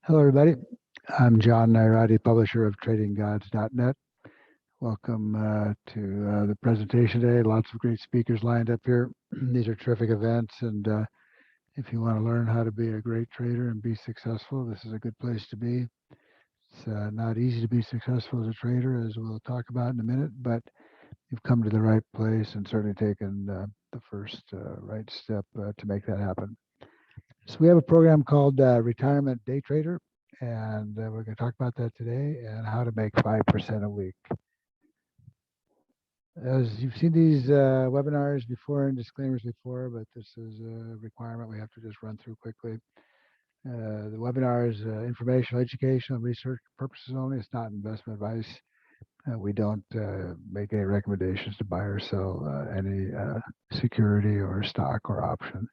Hello, everybody. I'm John Nyaradi, publisher of TradingGods.net. Welcome to the presentation today. Lots of great speakers lined up here. These are terrific events, and if you want to learn how to be a great trader and be successful, this is a good place to be. It's not easy to be successful as a trader, as we'll talk about in a minute, but you've come to the right place and certainly taken the first right step to make that happen. So we have a program called Retirement Day Trader, and we're going to talk about that today and how to make 5% a week. As you've seen these webinars before and disclaimers before, but this is a requirement we have to just run through quickly. The webinar is informational, educational, research purposes only. It's not investment advice. We don't make any recommendations to buy or sell any security or stock or option.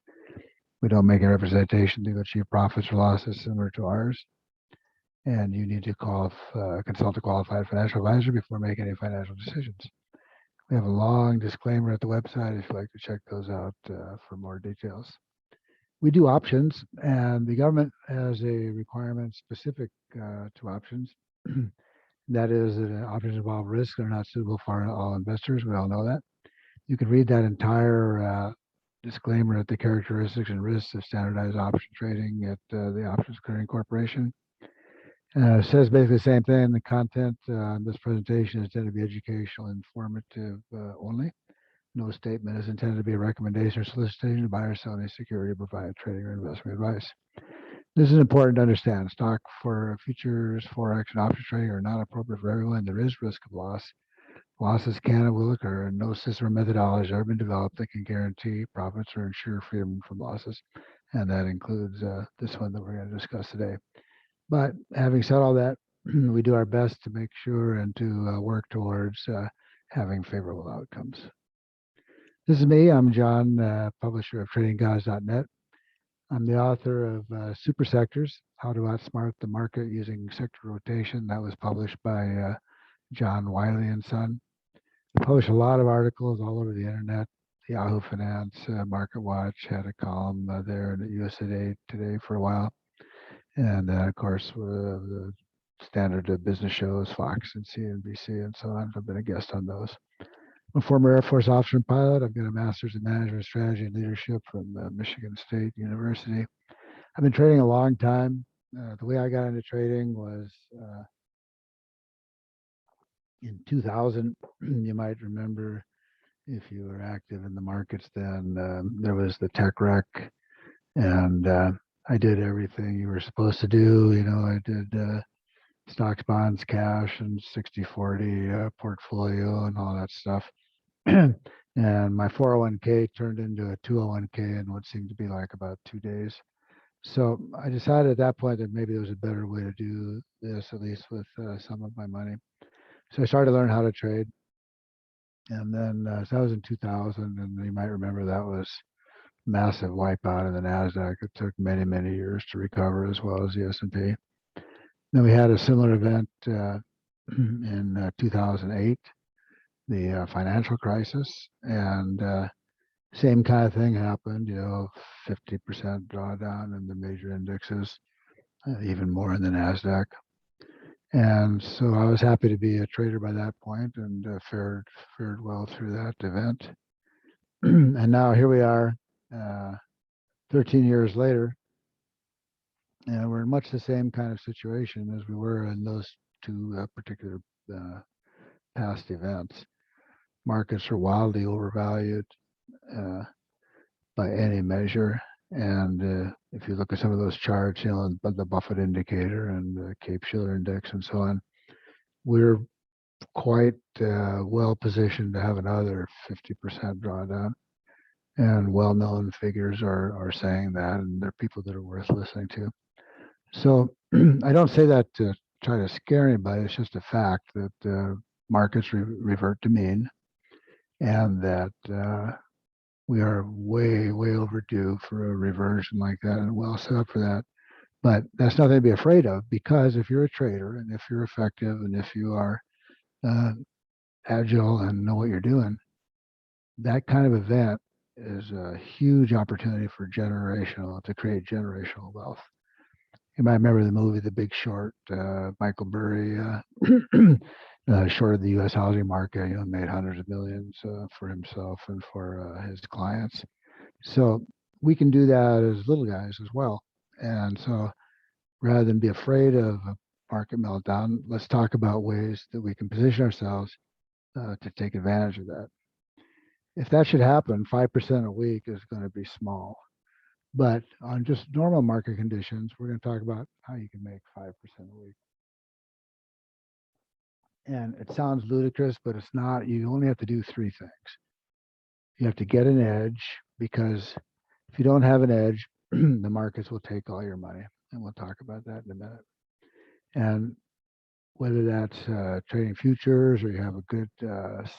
We don't make a representation to achieve profits or losses similar to ours. And you need to consult a qualified financial advisor before making any financial decisions. We have a long disclaimer at the website if you'd like to check those out for more details. We do options, and the government has a requirement specific to options. That is that options involve risk and are not suitable for all investors. We all know that. You can read that entire disclaimer at the characteristics and risks of standardized option trading at the Options Clearing Corporation. It says basically the same thing. The content on this presentation is intended to be educational and informative only. No statement is intended to be a recommendation or solicitation to buy or sell any security or provide trading or investment advice. This is important to understand. Stock for futures, forex, and option trading are not appropriate for everyone. There is risk of loss. Losses can and will occur, and no system or methodology has ever been developed that can guarantee profits or ensure freedom from losses. And that includes this one that we're going to discuss today. But having said all that, we do our best to make sure and to work towards having favorable outcomes. This is me. I'm John, publisher of TradingGods.net. I'm the author of Super Sectors, How to Outsmart the Market Using Sector Rotation. That was published by John Wiley and Son. I publish a lot of articles all over the internet. Yahoo Finance, Market Watch had a column there in the USA Today for a while. And of course, the standard business shows, Fox and CNBC and so on. I've been a guest on those. I'm a former Air Force officer and pilot. I've got a master's in management strategy and leadership from Michigan State University. I've been trading a long time. The way I got into trading was in 2000. You might remember, if you were active in the markets then, there was the tech wreck, and I did everything you were supposed to do. You know, I did stocks, bonds, cash, and 60-40 portfolio and all that stuff. And my 401k turned into a 201k in what seemed to be like about 2 days. So I decided at that point that maybe there was a better way to do this, at least with some of my money. So I started to learn how to trade. And then so that was in 2000, and you might remember that was massive wipeout in the NASDAQ. It took many, many years to recover, as well as the S&P. Then we had a similar event in 2008, the financial crisis, and same kind of thing happened, 50% drawdown in the major indexes, even more in the NASDAQ. And so I was happy to be a trader by that point and fared well through that event. And now here we are, 13 years later, and we're in much the same kind of situation as we were in those two particular past events. Markets are wildly overvalued by any measure. And if you look at some of those charts, the Buffett indicator and the Cape-Shiller index and so on, we're quite well positioned to have another 50% drawdown. And well-known figures are saying that, and they're people that are worth listening to. So I don't say that to try to scare anybody. It's just a fact that markets revert to mean, and that we are way, way overdue for a reversion like that, and well set up for that. But that's nothing to be afraid of, because if you're a trader and if you're effective and if you are agile and know what you're doing, that kind of event is a huge opportunity for to create generational wealth. You might remember the movie The Big Short. Michael Burry shorted the U.S. housing market, made hundreds of millions for himself and for his clients. So we can do that as little guys as well. And so rather than be afraid of a market meltdown, let's talk about ways that we can position ourselves to take advantage of that. If that should happen, 5% a week is going to be small. But on just normal market conditions, we're going to talk about how you can make 5% a week. And it sounds ludicrous, but it's not. You only have to do three things. You have to get an edge, because if you don't have an edge, the markets will take all your money. And we'll talk about that in a minute. And whether that's trading futures, or you have a good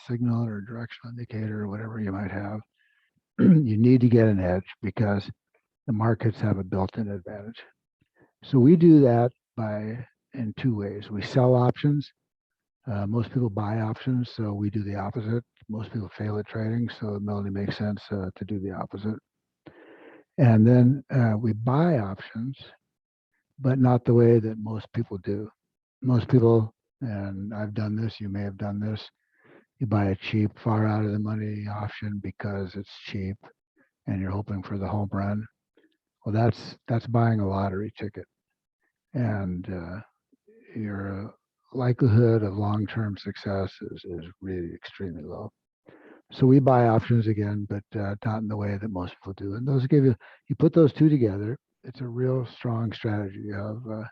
signal or directional indicator or whatever you might have, you need to get an edge because the markets have a built-in advantage. So we do that in two ways. We sell options. Most people buy options, so we do the opposite. Most people fail at trading, so it only makes sense to do the opposite. And then we buy options, but not the way that most people do. Most people, and I've done this, you may have done this, you buy a cheap, far out of the money option because it's cheap and you're hoping for the home run. Well, that's buying a lottery ticket. And your likelihood of long-term success is really extremely low. So we buy options again, but not in the way that most people do. And those give you put those two together, it's a real strong strategy. You have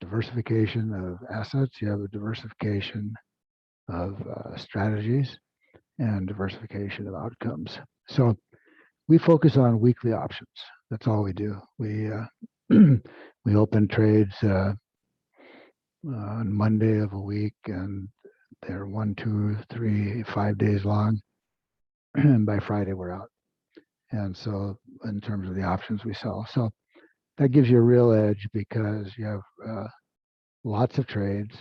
diversification of assets, you have a diversification of strategies, and diversification of outcomes. So we focus on weekly options. That's all we do. We we open trades on Monday of a week, and they're 1, 2, 3, 5 days long. And by Friday, we're out. And so in terms of the options we sell, so that gives you a real edge because you have lots of trades,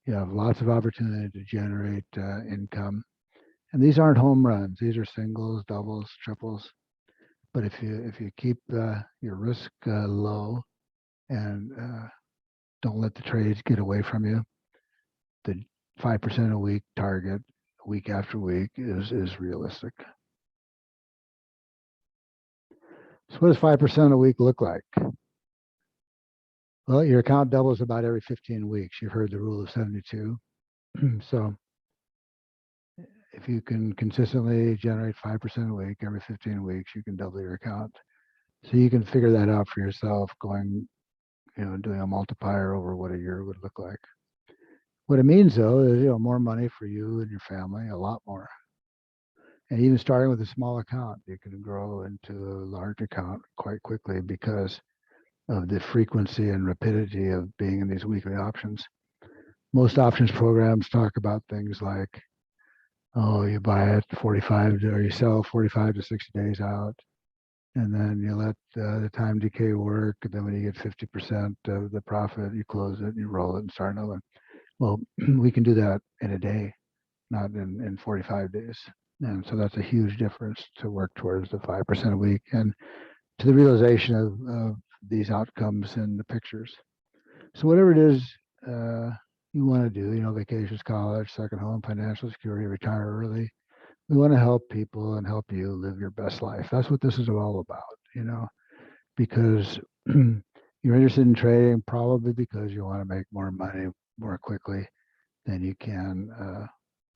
you have lots of opportunity to generate income. And these aren't home runs; these are singles, doubles, triples. But if you keep your risk low and don't let the trades get away from you, the 5% a week target, week after week, is realistic. So what does 5% a week look like? Well, your account doubles about every 15 weeks. You've heard the rule of 72. So if you can consistently generate 5% a week every 15 weeks, you can double your account. So you can figure that out for yourself, doing a multiplier over what a year would look like. What it means, though, is more money for you and your family, a lot more. And even starting with a small account, you can grow into a large account quite quickly because of the frequency and rapidity of being in these weekly options. Most options programs talk about things like, oh, you buy it 45 or you sell 45 to 60 days out, and then you let the time decay work. And then when you get 50% of the profit, you close it, and you roll it and start another one. Well, we can do that in a day, not in 45 days. And so that's a huge difference to work towards the 5% a week and to the realization of these outcomes in the pictures. So whatever it is you want to do, vacations, college, second home, financial security, retire early, we want to help people and help you live your best life. That's what this is all about, because you're interested in trading probably because you want to make more money more quickly than you can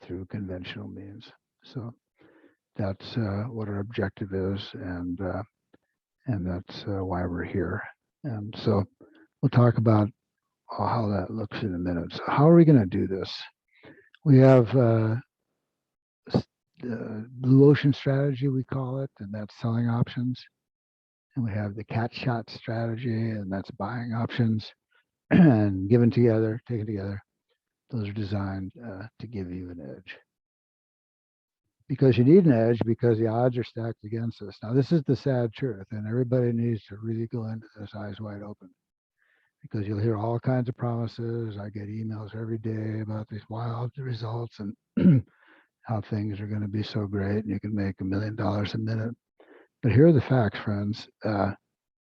through conventional means. So that's what our objective is, and that's why we're here. And so we'll talk about how that looks in a minute. So how are we going to do this? We have the blue ocean strategy, we call it, and that's selling options. And we have the cat shot strategy, and that's buying options. And taken together, those are designed to give you an edge. Because you need an edge because the odds are stacked against us. Now, this is the sad truth, and everybody needs to really go into this eyes wide open, because you'll hear all kinds of promises. I get emails every day about these wild results and how things are going to be so great and you can make $1 million a minute. But here are the facts, friends.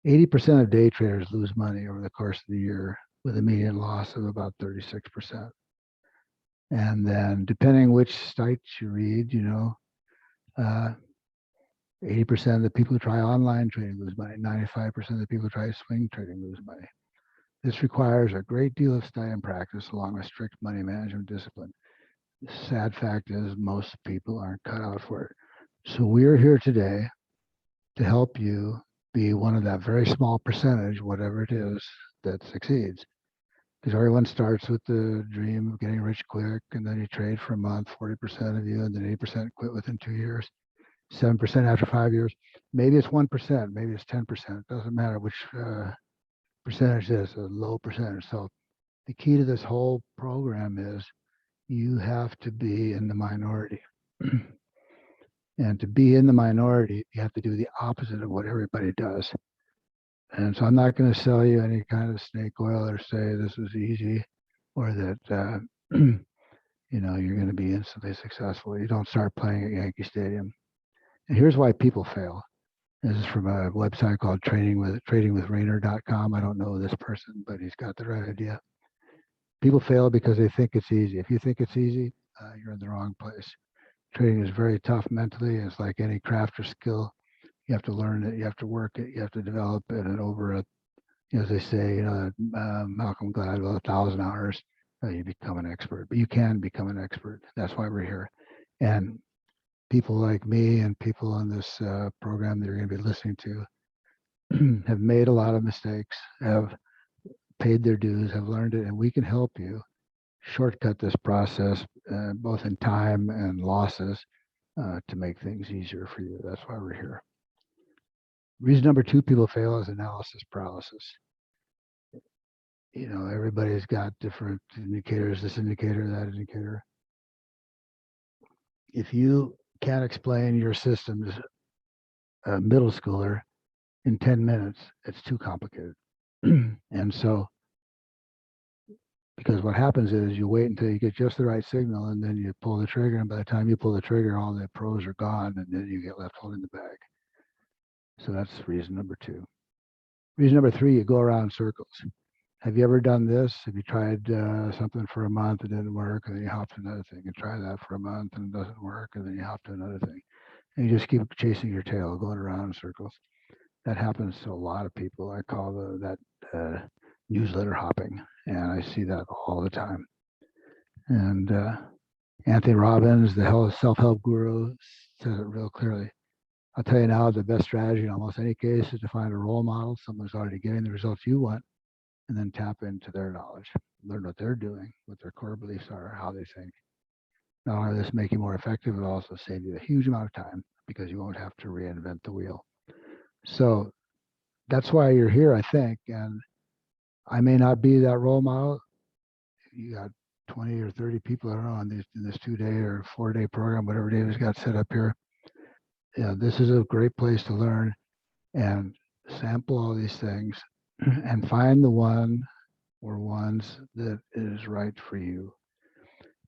80% of day traders lose money over the course of the year with a median loss of about 36%. And then depending which sites you read, 80% of the people who try online trading lose money. 95% of the people who try swing trading lose money. This requires a great deal of study and practice along with strict money management discipline. The sad fact is most people aren't cut out for it. So we're here today to help you be one of that very small percentage, whatever it is, that succeeds. Because everyone starts with the dream of getting rich quick, and then you trade for a month, 40% of you, and then 80% quit within 2 years, 7% after 5 years. Maybe it's 1%, maybe it's 10%. It doesn't matter which percentage it is, a low percentage. So the key to this whole program is you have to be in the minority. And to be in the minority, you have to do the opposite of what everybody does. And so I'm not going to sell you any kind of snake oil or say this is easy or that you're going to be instantly successful. You don't start playing at Yankee Stadium. And here's why people fail. This is from a website called TradingWithRainer.com. I don't know this person, but he's got the right idea. People fail because they think it's easy. If you think it's easy, you're in the wrong place. Trading is very tough mentally. It's like any craft or skill. You have to learn it. You have to work it. You have to develop it. And over as they say, Malcolm Gladwell, 1,000 hours, you become an expert. But you can become an expert. That's why we're here. And people like me and people on this program that you're going to be listening to have made a lot of mistakes, have paid their dues, have learned it, and we can help you shortcut this process, both in time and losses, to make things easier for you. That's why we're here. Reason number 2 people fail is analysis paralysis. Everybody's got different indicators, this indicator, that indicator. If you can't explain your system to a middle schooler in 10 minutes, it's too complicated. And so, because what happens is you wait until you get just the right signal and then you pull the trigger, and by the time you pull the trigger, all the pros are gone and then you get left holding the bag. So that's reason number 2. Reason number 3, you go around in circles. Have you ever done this? Have you tried something for a month, it didn't work, and then you hop to another thing, and try that for a month and it doesn't work, and then you hop to another thing. And you just keep chasing your tail, going around in circles. That happens to a lot of people. I call that newsletter hopping, and I see that all the time. And Anthony Robbins, the self-help guru, says it real clearly. I'll tell you now, the best strategy in almost any case is to find a role model, someone who's already getting the results you want, and then tap into their knowledge, learn what they're doing, what their core beliefs are, how they think. Not only does this make you more effective, it'll also save you a huge amount of time because you won't have to reinvent the wheel. So that's why you're here, I think. And I may not be that role model. You got 20 or 30 people, I don't know, in this 2-day or 4-day program, whatever David's got set up here. This is a great place to learn and sample all these things and find the one or ones that is right for you.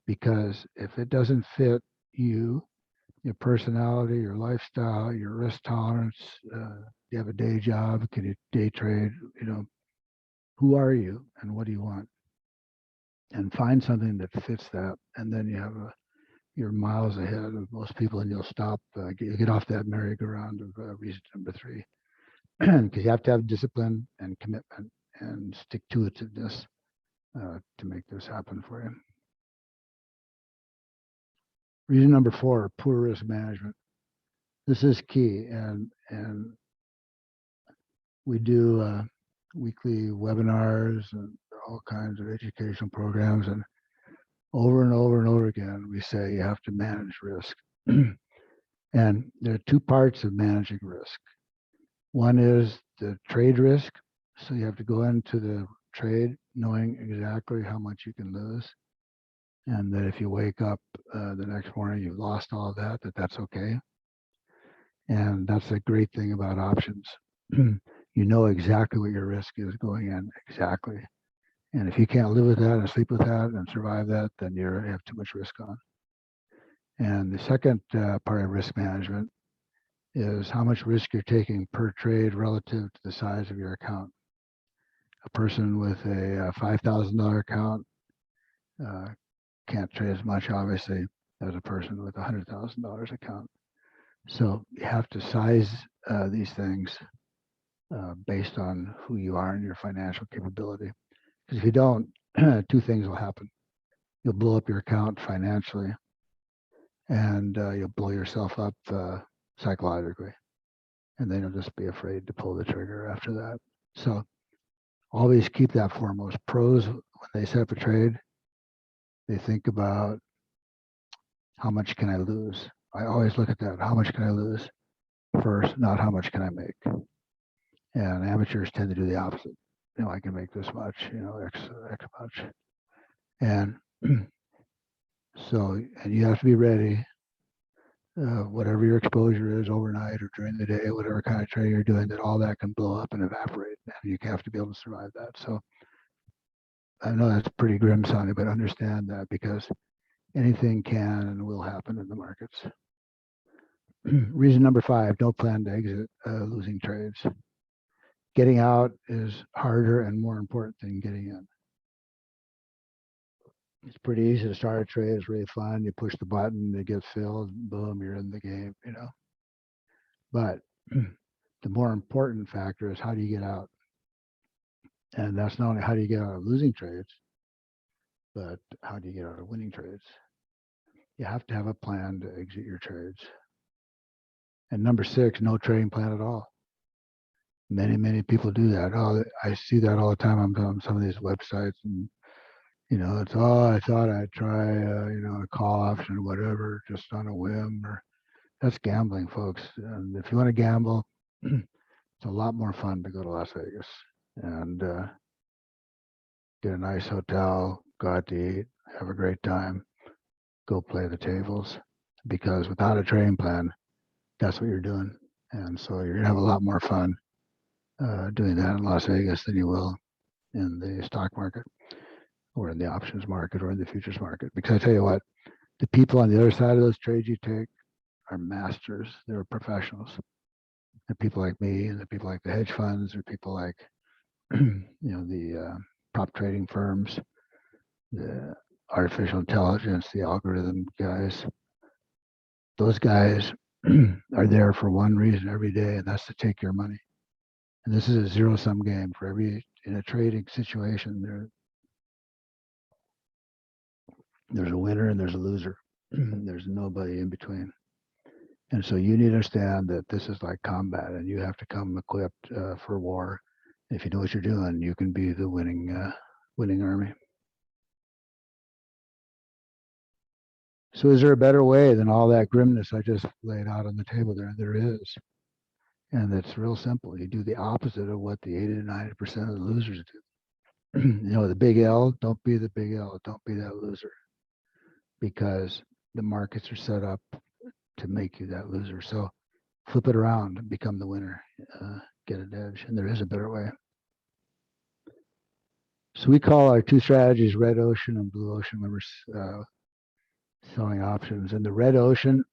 Because if it doesn't fit you, your personality, your lifestyle, your risk tolerance, you have a day job, can you day trade, who are you and what do you want? And find something that fits that. And then you're miles ahead of most people and you'll stop, get off that merry-go-round of reason number 3. Because you have to have discipline and commitment and stick-to-itiveness to make this happen for you. Reason number 4, poor risk management. This is key, and we do weekly webinars and all kinds of educational programs, and over and over and over again, we say you have to manage risk. And there are 2 parts of managing risk. One is the trade risk. So you have to go into the trade knowing exactly how much you can lose. And that if you wake up the next morning, you've lost all of that, that's okay. And that's a great thing about options. You know exactly what your risk is going in, exactly. And if you can't live with that and sleep with that and survive that, then you have too much risk on. And the second part of risk management is how much risk you're taking per trade relative to the size of your account. A person with a $5,000 account can't trade as much, obviously, as a person with a $100,000 account. So you have to size these things based on who you are and your financial capability. Because if you don't, two things will happen. You'll blow up your account financially, and you'll blow yourself up psychologically. And then you'll just be afraid to pull the trigger after that. So always keep that foremost. Pros, when they set up a trade, they think about how much can I lose. I always look at that. How much can I lose first, not how much can I make. And amateurs tend to do the opposite. I can make this much, X much. And so, and you have to be ready. Whatever your exposure is overnight or during the day, whatever kind of trading you're doing, that all that can blow up and evaporate. And you have to be able to survive that. So I know that's pretty grim sounding, but understand that because anything can and will happen in the markets. Reason number 5, don't plan to exit losing trades. Getting out is harder and more important than getting in. It's pretty easy to start a trade. It's really fun. You push the button, it gets filled, boom, you're in the game, But the more important factor is how do you get out? And that's not only how do you get out of losing trades, but how do you get out of winning trades? You have to have a plan to exit your trades. And number 6, no trading plan at all. Many people do that. Oh, I see that all the time on some of these websites, and it's I thought I'd try a call option or whatever just on a whim. Or that's gambling, folks. And if you want to gamble, it's a lot more fun to go to Las Vegas and get a nice hotel, go out to eat, have a great time, go play the tables. Because without a trading plan, that's what you're doing. And so you're gonna have a lot more fun doing that in Las Vegas than you will in the stock market or in the options market or in the futures market. Because I tell you what, the people on the other side of those trades you take are masters. They're professionals. The people like me and the people like the hedge funds or people like the prop trading firms, the artificial intelligence, the algorithm guys. Those guys are there for one reason every day, and that's to take your money. And this is a zero-sum game. For in a trading situation, there's a winner and there's a loser. There's nobody in between. And so you need to understand that this is like combat, and you have to come equipped for war. If you know what you're doing, you can be the winning army. So is there a better way than all that grimness I just laid out on the table there? There is. And it's real simple. You do the opposite of what the 80 to 90% of the losers do. The big L, don't be the big L. Don't be that loser. Because the markets are set up to make you that loser. So flip it around and become the winner. Get an edge. And there is a better way. So we call our 2 strategies red ocean and blue ocean when we're selling options. In the red ocean,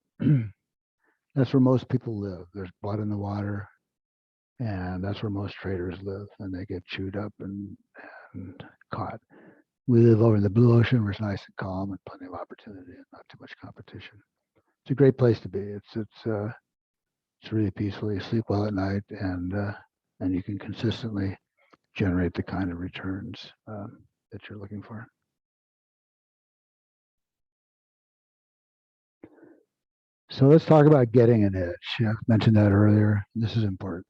that's where most people live. There's blood in the water, and that's where most traders live, and they get chewed up and caught. We live over in the blue ocean where it's nice and calm and plenty of opportunity and not too much competition. It's a great place to be. It's really peaceful. You sleep well at night, and you can consistently generate the kind of returns that you're looking for. So let's talk about getting an edge. I mentioned that earlier. This is important.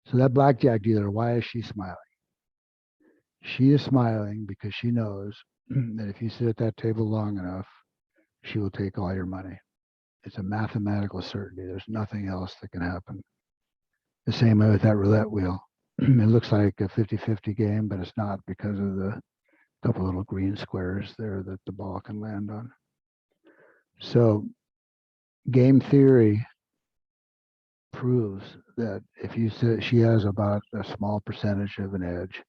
So that blackjack dealer, why is she smiling? She is smiling because she knows that if you sit at that table long enough, she will take all your money. It's a mathematical certainty. There's nothing else that can happen. The same way with that roulette wheel. It looks like a 50-50 game, but it's not because of the couple little green squares there that the ball can land on. So game theory proves that if you say she has about a small percentage of an edge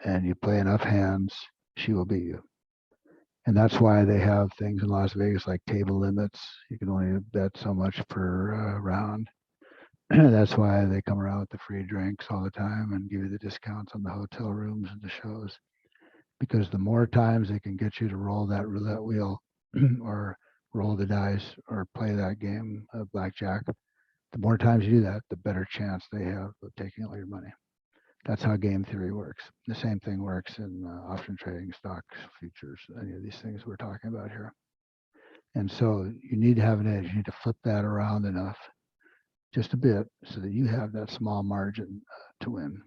and you play enough hands, she will beat you. And that's why they have things in Las Vegas like table limits. You can only bet so much per round. That's why they come around with the free drinks all the time and give you the discounts on the hotel rooms and the shows. Because the more times they can get you to roll that roulette wheel or roll the dice or play that game of blackjack, the more times you do that, the better chance they have of taking all your money. That's how game theory works. The same thing works in option trading, stocks, futures, any of these things we're talking about here. And so you need to have an edge. You need to flip that around enough, just a bit, so that you have that small margin to win.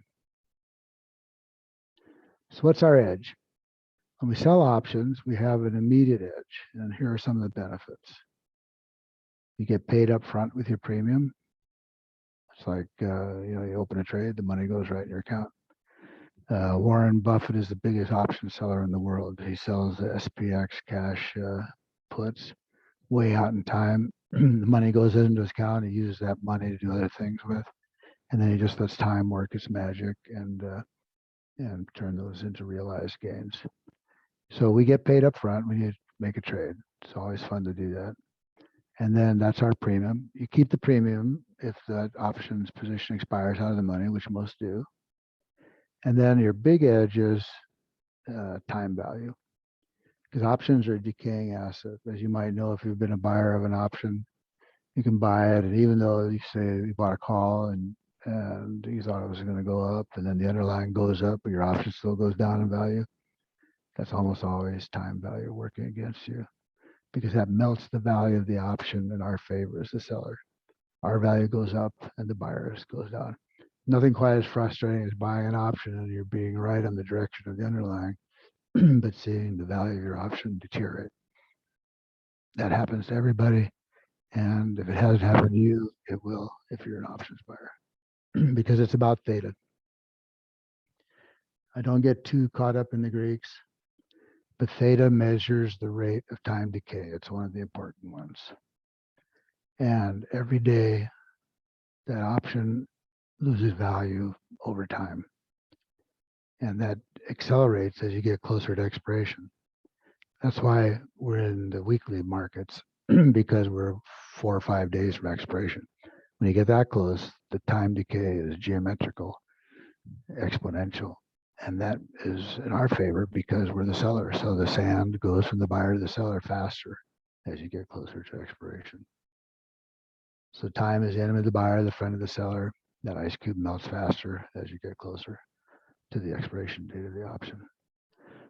So what's our edge? When we sell options, we have an immediate edge. And here are some of the benefits. You get paid up front with your premium. It's like, you open a trade, the money goes right in your account. Warren Buffett is the biggest option seller in the world. He sells the SPX cash puts way out in time. The money goes into his account. He uses that money to do other things with, and then he just lets time work its magic and turn those into realized gains. So we get paid up front. We need to make a trade. It's always fun to do that. And then that's our premium. You keep the premium if that options position expires out of the money, which most do. And then your big edge is time value, because options are a decaying asset. As you might know, if you've been a buyer of an option, you can buy it, and even though you say you bought a call and you thought it was going to go up, and then the underlying goes up, but your option still goes down in value, that's almost always time value working against you, because that melts the value of the option in our favor as the seller. Our value goes up and the buyer's goes down. Nothing quite as frustrating as buying an option and you're being right on the direction of the underlying, but seeing the value of your option deteriorate. That happens to everybody. And if it hasn't happened to you, it will if you're an options buyer, because it's about theta. I don't get too caught up in the Greeks, but theta measures the rate of time decay. It's one of the important ones. And every day, that option loses value over time. And that accelerates as you get closer to expiration. That's why we're in the weekly markets, because we're 4 or 5 days from expiration. When you get that close, the time decay is geometrical, exponential. And that is in our favor because we're the seller. So the sand goes from the buyer to the seller faster as you get closer to expiration. So time is the enemy of the buyer, the friend of the seller. That ice cube melts faster as you get closer to the expiration date of the option.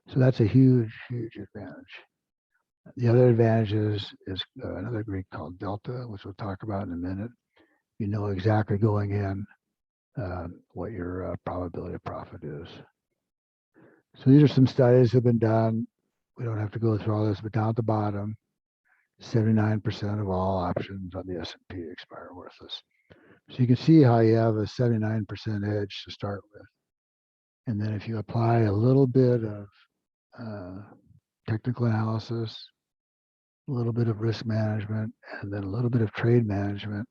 So that's a huge, huge advantage. The other advantage is another Greek called delta, which we'll talk about in a minute. You know exactly going in what your probability of profit is. So these are some studies that have been done. We don't have to go through all this, but down at the bottom, 79% of all options on the S&P expire worthless. So you can see how you have a 79% edge to start with. And then if you apply a little bit of technical analysis, a little bit of risk management, and then a little bit of trade management,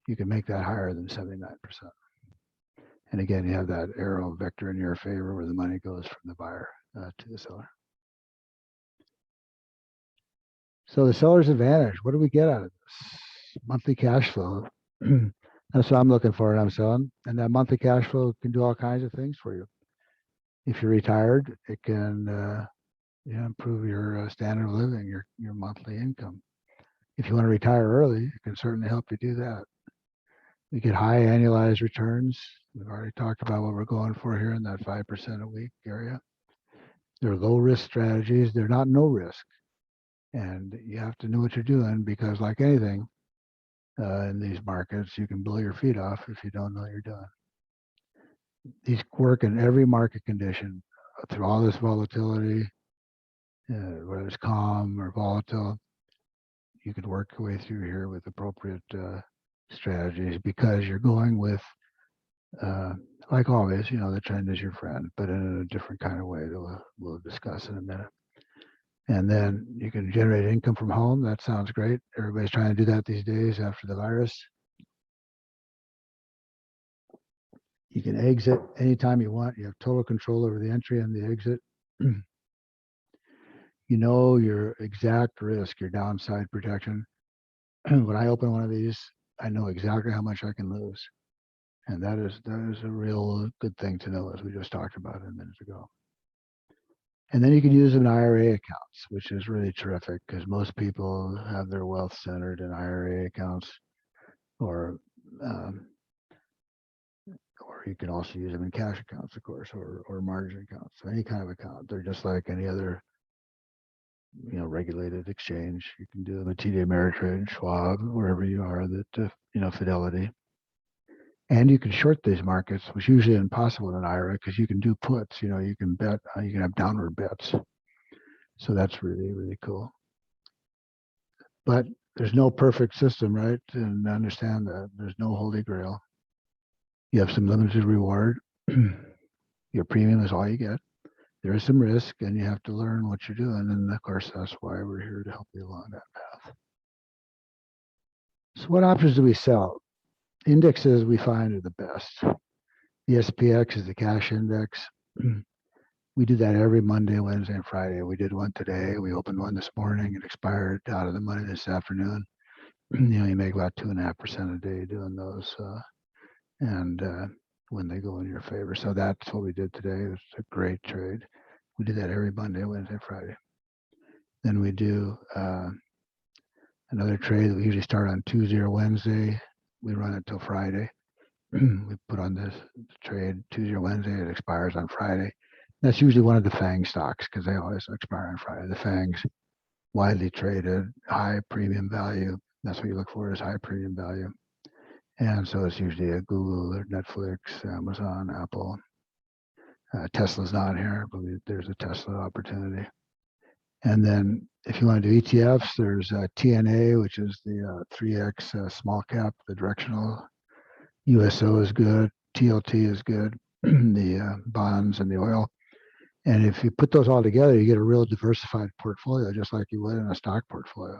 you can make that higher than 79%. And again, you have that arrow vector in your favor where the money goes from the buyer to the seller. So the seller's advantage, what do we get out of this? Monthly cash flow. That's what I'm looking for when I'm selling. And that monthly cash flow can do all kinds of things for you. If you're retired, it can improve your standard of living, your monthly income. If you want to retire early, it can certainly help you do that. You get high annualized returns. We've already talked about what we're going for here in that 5% a week area. They're low risk strategies. They're not no risk. And you have to know what you're doing, because like anything in these markets, you can blow your feet off if you don't know what you're doing. These work in every market condition through all this volatility, whether it's calm or volatile. You can work your way through here with appropriate strategies, because you're going with, like always, the trend is your friend, but in a different kind of way that we'll discuss in a minute. And then you can generate income from home. That sounds great. Everybody's trying to do that these days after the virus. You can exit anytime you want. You have total control over the entry and the exit. You know your exact risk, your downside protection. When I open one of these, I know exactly how much I can lose. And that is a real good thing to know, as we just talked about a minute ago. And then you can use them in IRA accounts, which is really terrific because most people have their wealth centered in IRA accounts, or um, or you can also use them in cash accounts, of course, or margin accounts. So any kind of account, they're just like any other regulated exchange. You can do them at TD Ameritrade, Schwab, wherever you are. That Fidelity. And you can short these markets, which usually is impossible in an IRA because you can do puts. You can bet, you can have downward bets. So that's really, really cool. But there's no perfect system, right? And understand that there's no holy grail. You have some limited reward. Your premium is all you get. There is some risk, and you have to learn what you're doing. And of course, that's why we're here to help you along that path. So what options do we sell? Indexes we find are the best. The SPX is the cash index. We do that every Monday, Wednesday, and Friday. We did one today. We opened one this morning. It expired out of the money this afternoon. You make about 2.5% a day doing those, and when they go in your favor. So that's what we did today. It was a great trade. We do that every Monday, Wednesday, Friday. Then we do another trade that we usually start on Tuesday or Wednesday. We run it till Friday. We put on this trade Tuesday or Wednesday. It expires on Friday. That's usually one of the FANG stocks because they always expire on Friday. The FANGs, widely traded, high premium value. That's what you look for, is high premium value. And so it's usually a Google or Netflix, Amazon, Apple. Tesla's not here, but there's a Tesla opportunity. And then if you want to do ETFs, there's TNA, which is the 3X small cap, the directional. USO is good. TLT is good. The bonds and the oil. And if you put those all together, you get a real diversified portfolio, just like you would in a stock portfolio,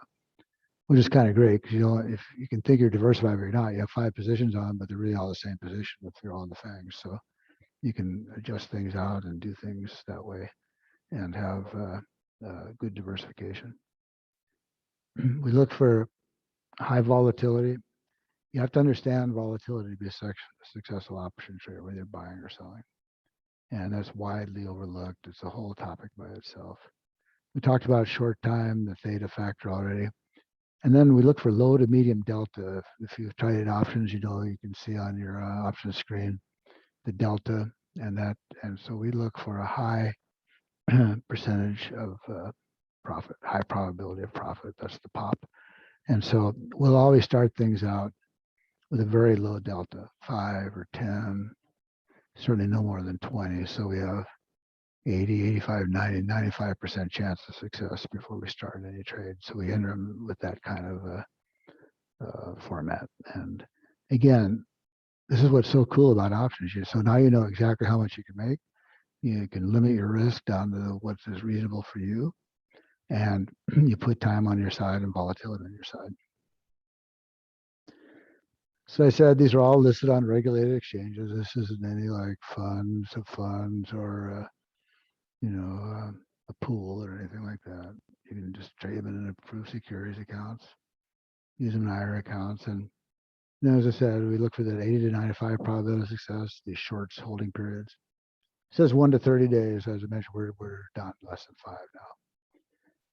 which is kind of great because, if you can think you're diversified or not, you have 5 positions on, but they're really all the same position if they're all in the FANGs. So you can adjust things out and do things that way and have good diversification. We look for high volatility. You have to understand volatility to be a successful option trader, whether you're buying or selling. And that's widely overlooked. It's a whole topic by itself. We talked about short time, the theta factor already. And then we look for low to medium delta. If you've tried options, you can see on your option screen the delta and so we look for a high percentage of profit, high probability of profit. That's the pop. And so we'll always start things out with a very low delta, 5 or 10, certainly no more than 20. So we have 80, 85, 90, 95% chance of success before we start any trade. So we enter them with that kind of format. And again, this is what's so cool about options. So now you know exactly how much you can make. You can limit your risk down to what is reasonable for you. And you put time on your side and volatility on your side. So I said these are all listed on regulated exchanges. This isn't any like funds of funds or a pool or anything like that. You can just trade them in approved securities accounts, use them in IRA accounts, and then, as I said, we look for that 80 to 95 probability of success. These shorts holding periods. It says 1 to 30 days. As I mentioned, we're down less than 5 now.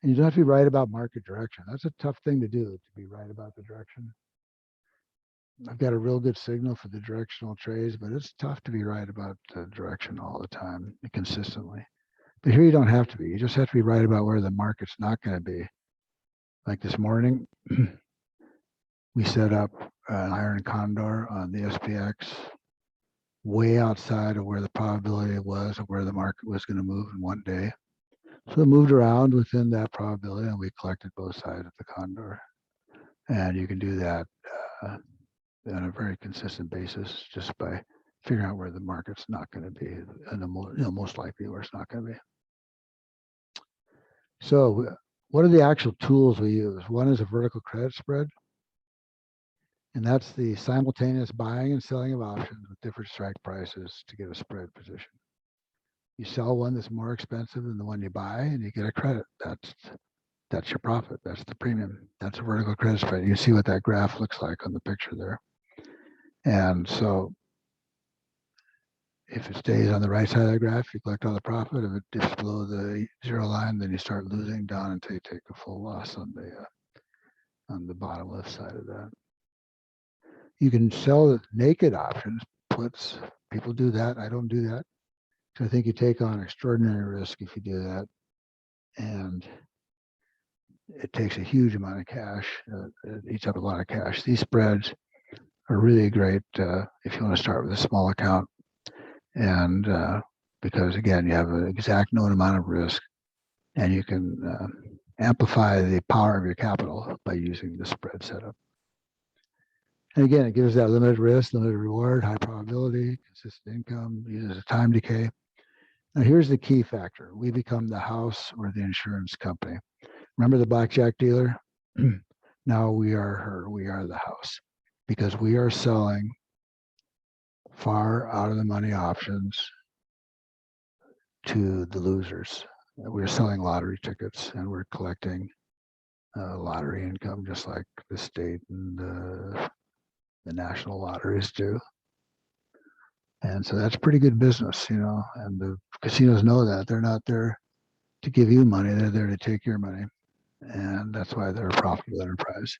And you don't have to be right about market direction. That's a tough thing to do, to be right about the direction. I've got a real good signal for the directional trades, but it's tough to be right about the direction all the time, consistently. But here you don't have to be. You just have to be right about where the market's not going to be. Like this morning, we set up an iron condor on the SPX way outside of where the probability was of where the market was going to move in one day. So it moved around within that probability, and we collected both sides of the condor. And you can do that on a very consistent basis just by figuring out where the market's not going to be, and most likely where it's not going to be. So what are the actual tools we use? One is a vertical credit spread, and that's the simultaneous buying and selling of options with different strike prices to get a spread position. You sell one that's more expensive than the one you buy, and you get a credit. That's your profit. That's the premium. That's a vertical credit spread. You see what that graph looks like on the picture there. And so if it stays on the right side of the graph, you collect all the profit. If it dips below the zero line, then you start losing down until you take a full loss on the bottom left side of that. You can sell the naked options, puts. People do that. I don't do that. So I think you take on extraordinary risk if you do that. And it takes a huge amount of cash. It eats up a lot of cash. These spreads are really great if you want to start with a small account. And because, again, you have an exact known amount of risk, and you can amplify the power of your capital by using the spread setup. And again, it gives that limited risk, limited reward, high probability, consistent income, uses a time decay. Now, here's the key factor. We become the house or the insurance company. Remember the blackjack dealer? Now we are her. We are the house, because we are selling far out of the money options to the losers. We're selling lottery tickets, and we're collecting lottery income just like the state and the national lotteries do. And so that's pretty good business, you know, and the casinos know that. They're not there to give you money. They're there to take your money. And that's why they're a profitable enterprise.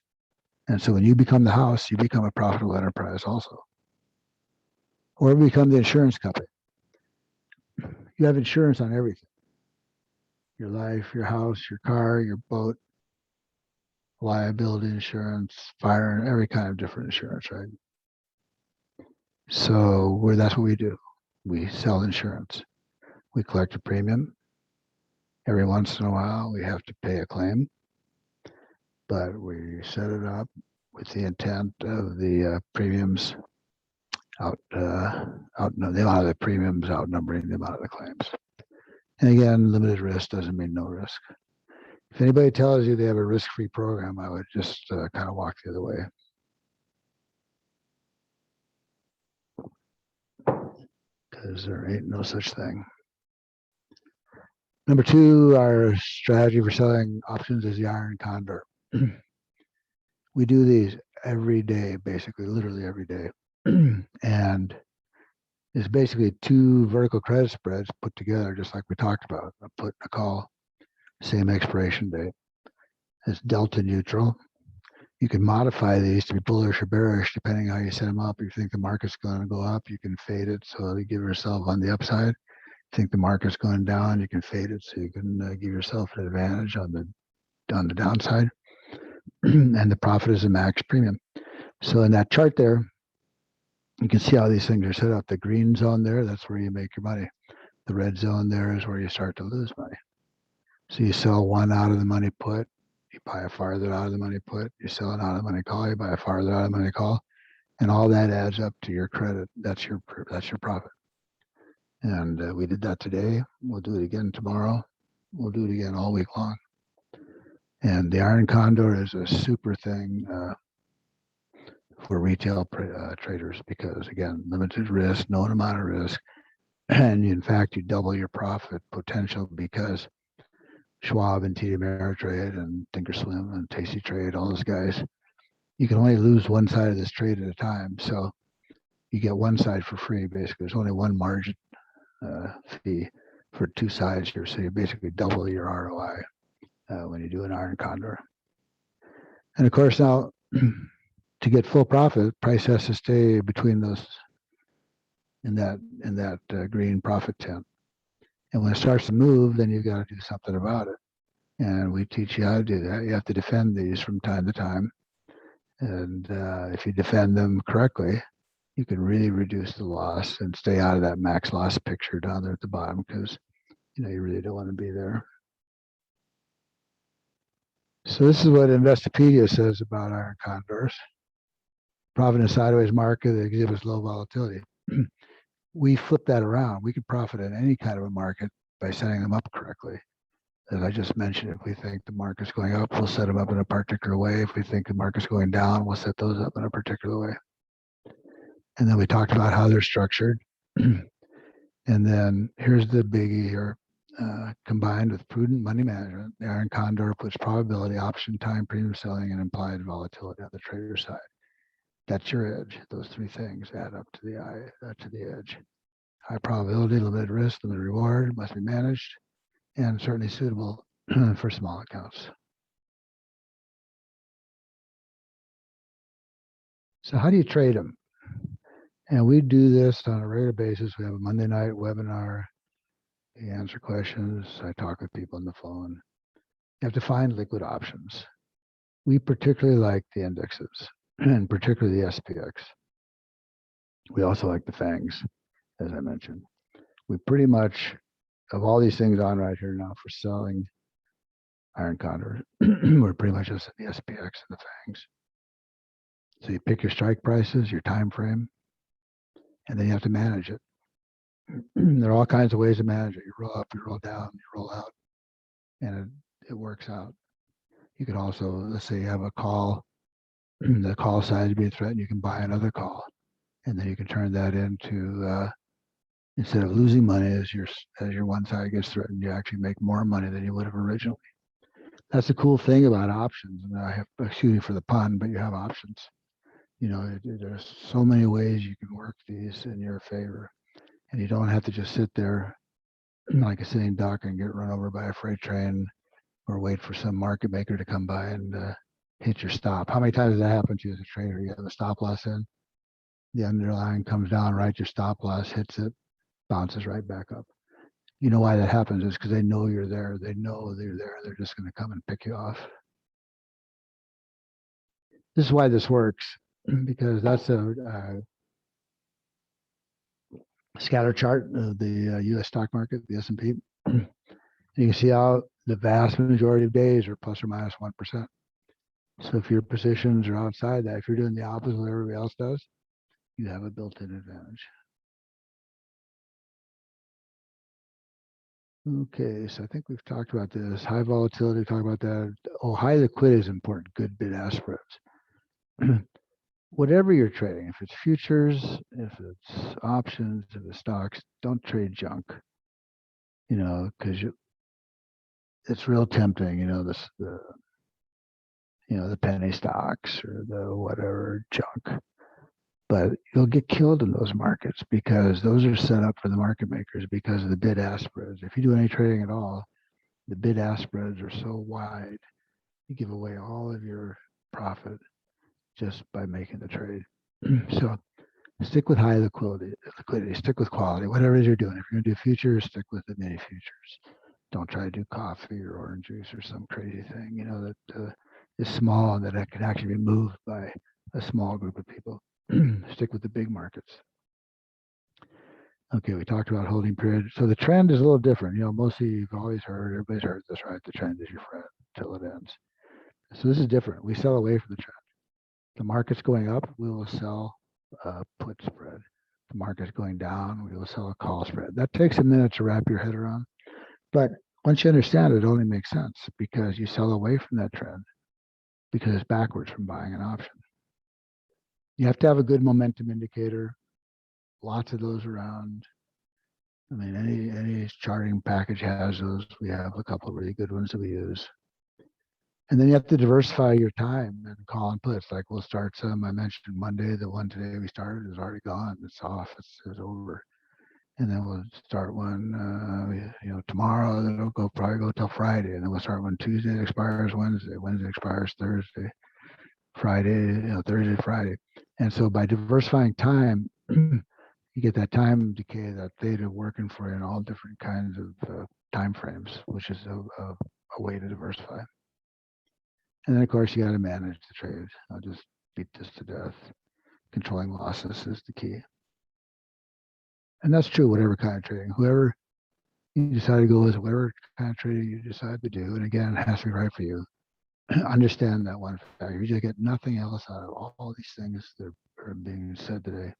And so when you become the house, you become a profitable enterprise also. Or become the insurance company. You have insurance on everything. Your life, your house, your car, your boat, liability insurance, fire, every kind of different insurance, right? So that's what we do. We sell insurance. We collect a premium. Every once in a while, we have to pay a claim, but we set it up with the intent of the premiums the amount of the premiums outnumbering the amount of the claims. And again, limited risk doesn't mean no risk. If anybody tells you they have a risk-free program, I would just kind of walk the other way. Because there ain't no such thing. Number two, our strategy for selling options is the iron condor. We do these every day, basically, literally every day. And it's basically two vertical credit spreads put together, just like we talked about. A put and a call, same expiration date. It's delta neutral. You can modify these to be bullish or bearish depending how you set them up. If you think the market's going to go up, you can fade it so you give yourself on the upside. If you think the market's going down, you can fade it so you can give yourself an advantage on the downside. And the profit is a max premium. So in that chart there, you can see how these things are set up. The green zone there, that's where you make your money. The red zone there is where you start to lose money. So you sell one out of the money put, you buy a farther out of the money put, you sell an out of the money call, you buy a farther out of the money call, and all that adds up to your credit. That's your profit. And we did that today. We'll do it again tomorrow. We'll do it again all week long. And the iron condor is a super thing for retail traders because, again, limited risk, known amount of risk, and in fact, you double your profit potential because Schwab and TD Ameritrade and Thinkorswim and Tasty Trade, all those guys, you can only lose one side of this trade at a time. So you get one side for free, basically. There's only one margin fee for two sides here. So you basically double your ROI when you do an iron condor. And of course, now to get full profit, price has to stay between those in that green profit tent. And when it starts to move, then you've got to do something about it. And we teach you how to do that. You have to defend these from time to time. And if you defend them correctly, you can really reduce the loss and stay out of that max loss picture down there at the bottom because you really don't want to be there. So this is what Investopedia says about iron condors. Profit in a sideways market that exhibits low volatility. We flip that around. We can profit in any kind of a market by setting them up correctly. As I just mentioned, if we think the market's going up, we'll set them up in a particular way. If we think the market's going down, we'll set those up in a particular way. And then we talked about how they're structured. And then here's the biggie here. Combined with prudent money management, the iron condor puts probability, option, time, premium selling, and implied volatility on the trader side. That's your edge. Those three things add up to the edge. High probability, limited risk, limited reward, must be managed, and certainly suitable for small accounts. So how do you trade them? And we do this on a regular basis. We have a Monday night webinar. We answer questions. I talk with people on the phone. You have to find liquid options. We particularly like the indexes, and particularly the SPX. We also like the FANGs, as I mentioned. We pretty much, of all these things on right here now for selling iron condor, we're pretty much just the SPX and the FANGs. So you pick your strike prices, your time frame, and then you have to manage it. There are all kinds of ways to manage it. You roll up, you roll down, you roll out, and it works out. You could also, let's say you have a call, the call size be a threat, and you can buy another call, and then you can turn that into instead of losing money as your one side gets threatened, you actually make more money than you would have originally. That's the cool thing about options. And I have, excuse me for the pun, but you have options. You know, there's so many ways you can work these in your favor, and you don't have to just sit there like a sitting duck and get run over by a freight train or wait for some market maker to come by and hit your stop. How many times does that happen to you as a trader? You have a stop loss in, the underlying comes down, right? Your stop loss hits it, bounces right back up. You know why that happens is because they know you're there. They know you're there. They're just going to come and pick you off. This is why this works, because that's a scatter chart of the U.S. stock market, the S&P. You can see how the vast majority of days are plus or minus 1%. So if your positions are outside that, if you're doing the opposite of what everybody else does, you have a built-in advantage. Okay, so I think we've talked about this. High volatility, talk about that. Oh, high liquidity is important. Good bid-ask spreads. Whatever you're trading, if it's futures, if it's options, if it's stocks, don't trade junk. You know, because it's real tempting. You know, the penny stocks or the whatever junk. But you'll get killed in those markets because those are set up for the market makers because of the bid-ask spreads. If you do any trading at all, the bid-ask spreads are so wide, you give away all of your profit just by making the trade. So stick with high liquidity, stick with quality, whatever it is you're doing. If you're going to do futures, stick with the mini futures. Don't try to do coffee or orange juice or some crazy thing, you know, that is small and that it can actually be moved by a small group of people. Stick with the big markets. Okay, we talked about holding period. So the trend is a little different. You know, mostly you've always heard, everybody's heard this, right? The trend is your friend until it ends. So this is different. We sell away from the trend. The market's going up, we will sell a put spread. The market's going down, we will sell a call spread. That takes a minute to wrap your head around. But once you understand it, it only makes sense because you sell away from that trend because it's backwards from buying an option. You have to have a good momentum indicator. Lots of those around. I mean, any charting package has those. We have a couple of really good ones that we use. And then you have to diversify your time and call and puts. Like we'll start some. I mentioned Monday. The one today we started is already gone. It's off. It's over. And then we'll start one, tomorrow. Then it'll probably go till Friday. And then we'll start one Tuesday. It expires Wednesday. Wednesday expires Thursday. Friday, Thursday, Friday. And so by diversifying time, you get that time decay, that theta working for you in all different kinds of time frames, which is a way to diversify. And then, of course, you got to manage the trade. I'll just beat this to death. Controlling losses is the key. And that's true, whatever kind of trading. Whoever you decide to go with, whatever kind of trading you decide to do, and again, it has to be right for you. Understand that one factor. You just get nothing else out of all these things that are being said today.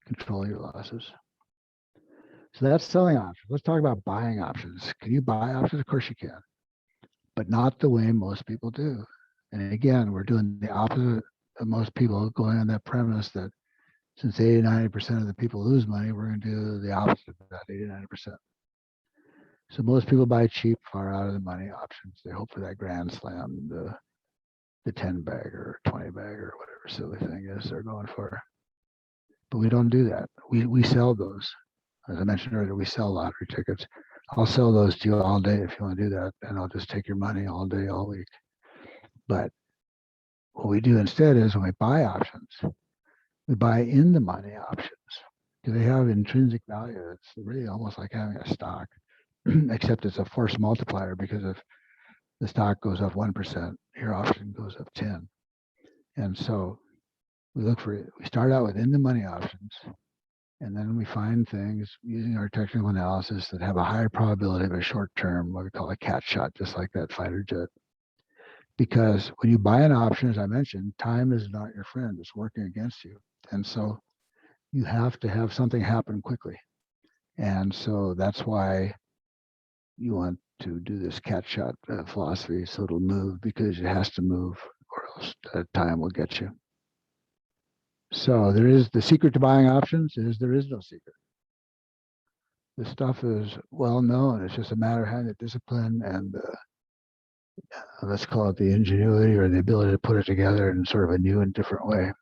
Control your losses. So that's selling options. Let's talk about buying options. Can you buy options? Of course you can, but not the way most people do. And again, we're doing the opposite of most people, going on that premise that Since 80-90% of the people lose money, we're going to do the opposite of that, 80-90%. So most people buy cheap, far out of the money options. They hope for that grand slam, the 10 bag or 20 bag or whatever silly thing is they're going for. But we don't do that. We sell those. As I mentioned earlier, we sell lottery tickets. I'll sell those to you all day if you want to do that, and I'll just take your money all day, all week. But what we do instead is when we buy options, we buy in the money options. Do they have intrinsic value? It's really almost like having a stock, except it's a force multiplier, because if the stock goes up 1%, your option goes up 10. And so we start out with in the money options, and then we find things using our technical analysis that have a higher probability of a short term, what we call a cat shot, just like that fighter jet. Because when you buy an option, as I mentioned, time is not your friend, it's working against you. And so you have to have something happen quickly. And so that's why you want to do this cat shot philosophy, so it'll move, because it has to move or else time will get you. So there is the secret to buying options is there is no secret. This stuff is well known. It's just a matter of having the discipline and let's call it the ingenuity or the ability to put it together in sort of a new and different way.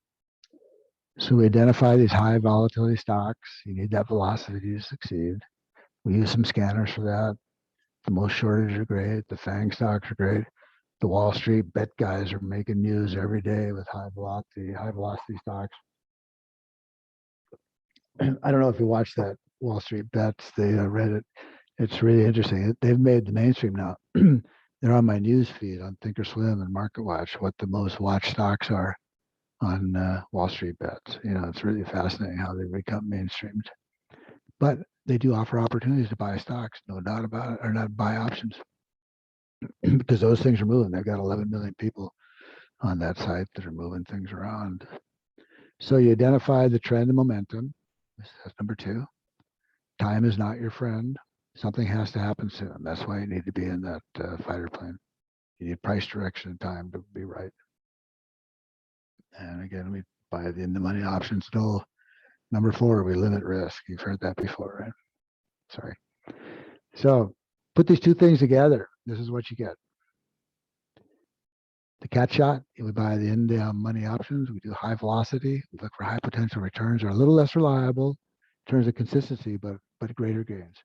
So we identify these high volatility stocks. You need that velocity to succeed. We use some scanners for that. The most shortage are great. The FANG stocks are great. The Wall Street bet guys are making news every day with high velocity stocks. I don't know if you watch that Wall Street bets. They read it. It's really interesting. They've made the mainstream now. They're on my news feed on Thinkorswim and MarketWatch, what the most watched stocks are on Wall Street bets. It's really fascinating how they've become mainstreamed. But they do offer opportunities to buy stocks, no doubt about it, or not buy options, because those things are moving. They've got 11 million people on that site that are moving things around. So you identify the trend and momentum. That's number 2. Time is not your friend. Something has to happen soon. That's why you need to be in that fighter plane. You need price direction and time to be right. And again, we buy the in-the-money options. No, number 4, we limit risk. You've heard that before, right? Sorry. So put these two things together. This is what you get. The cat shot, we buy the in-the-money options. We do high velocity. We look for high potential returns. Are a little less reliable in terms of consistency, but greater gains.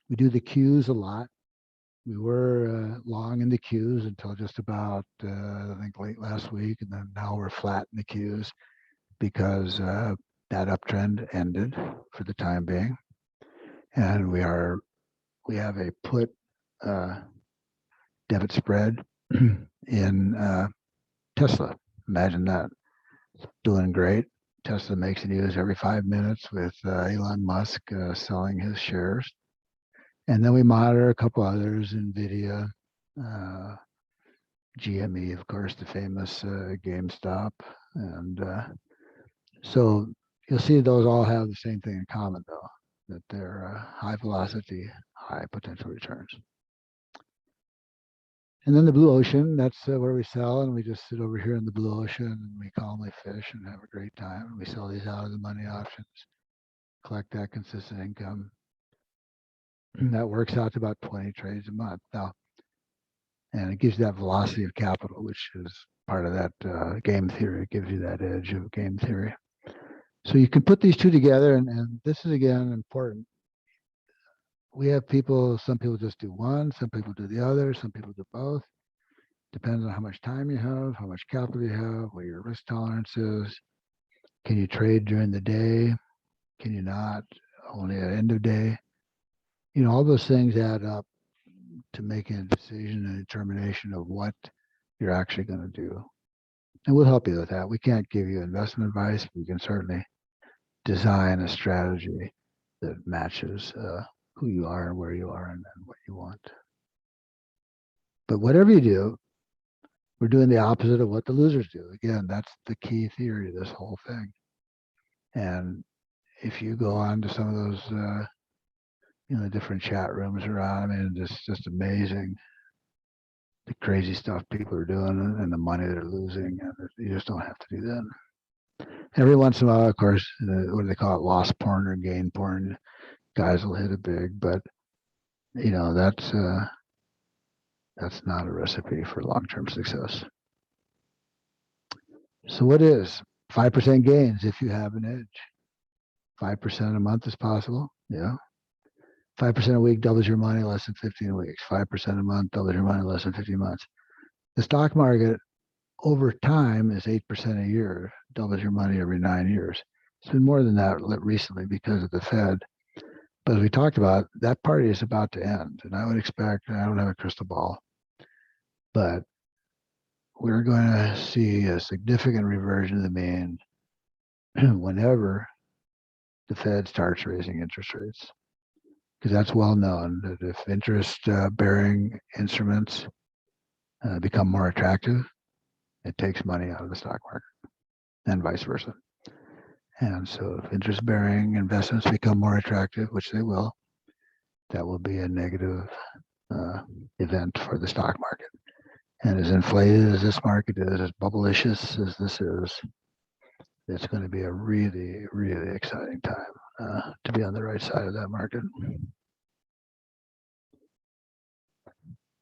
We do the Qs a lot. We were long in the Qs until just about, I think, late last week. And then now we're flat in the Qs because that uptrend ended for the time being. And we have a put debit spread in Tesla. Imagine that. Doing great. Tesla makes news every 5 minutes with Elon Musk selling his shares. And then we monitor a couple others, NVIDIA, GME, of course, the famous GameStop. And so you'll see those all have the same thing in common, though, that they're high velocity, high potential returns. And then the blue ocean, that's where we sell, and we just sit over here in the blue ocean and we calmly fish and have a great time. And we sell these out of the money options, collect that consistent income. That works out to about 20 trades a month now, and it gives you that velocity of capital, which is part of that game theory. It gives you that edge of game theory. So you can put these two together, and this is again important. We have people, some people just do one, some people do the other, some people do both. Depends on how much time you have, how much capital you have, what your risk tolerance is. Can you trade during the day? Can you not? Only at end of day? All those things add up to making a decision and determination of what you're actually going to do. And we'll help you with that. We can't give you investment advice, but we can certainly design a strategy that matches who you are and where you are and what you want. But whatever you do, we're doing the opposite of what the losers do. Again, that's the key theory of this whole thing. And if you go on to some of those, different chat rooms around, I mean, it's just amazing the crazy stuff people are doing and the money they're losing. And you just don't have to do that. Every once in a while, of course, what do they call it? Loss porn or gain porn. Guys will hit it big, but that's not a recipe for long-term success. So what is 5% gains if you have an edge? 5% a month is possible. Yeah. 5% a week doubles your money less than 15 weeks. 5% a month doubles your money less than 15 months. The stock market over time is 8% a year, doubles your money every 9 years. It's been more than that recently because of the Fed. But as we talked about, that party is about to end. And I would expect, I don't have a crystal ball, but we're going to see a significant reversion to the mean whenever the Fed starts raising interest rates. Because that's well known that if interest-bearing instruments become more attractive, it takes money out of the stock market and vice versa. And so if interest-bearing investments become more attractive, which they will, that will be a negative event for the stock market. And as inflated as this market is, as bubblicious as this is, it's going to be a really, really exciting time to be on the right side of that market.